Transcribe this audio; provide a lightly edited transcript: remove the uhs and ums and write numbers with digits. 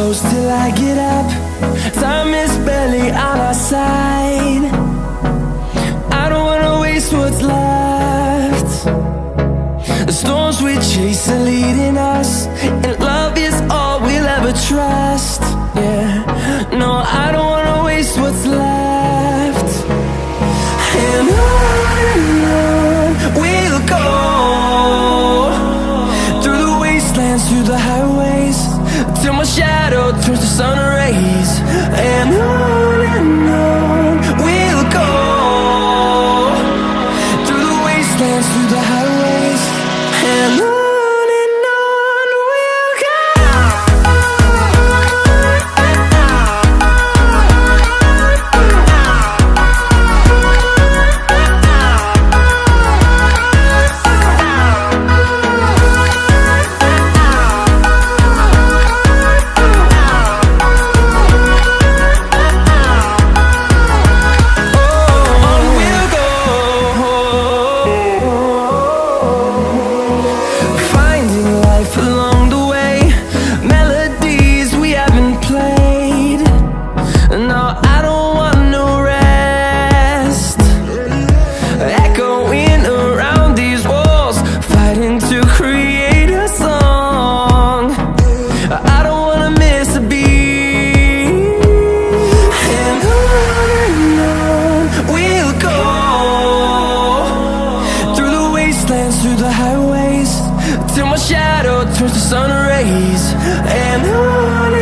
close till I get up. Time is barely on our side. I don't wanna waste what's left. The storms we chase are leading us, and love is all we'll ever trust. Yeah, no, I don't wanna waste what's left. And on we'll go, through the wastelands, through the highways, till my shadow turns to sun rays. And on we'll go, through the wastelands, through the highways, and on we'll go. Through the highways, till my shadow turns to sun rays. And on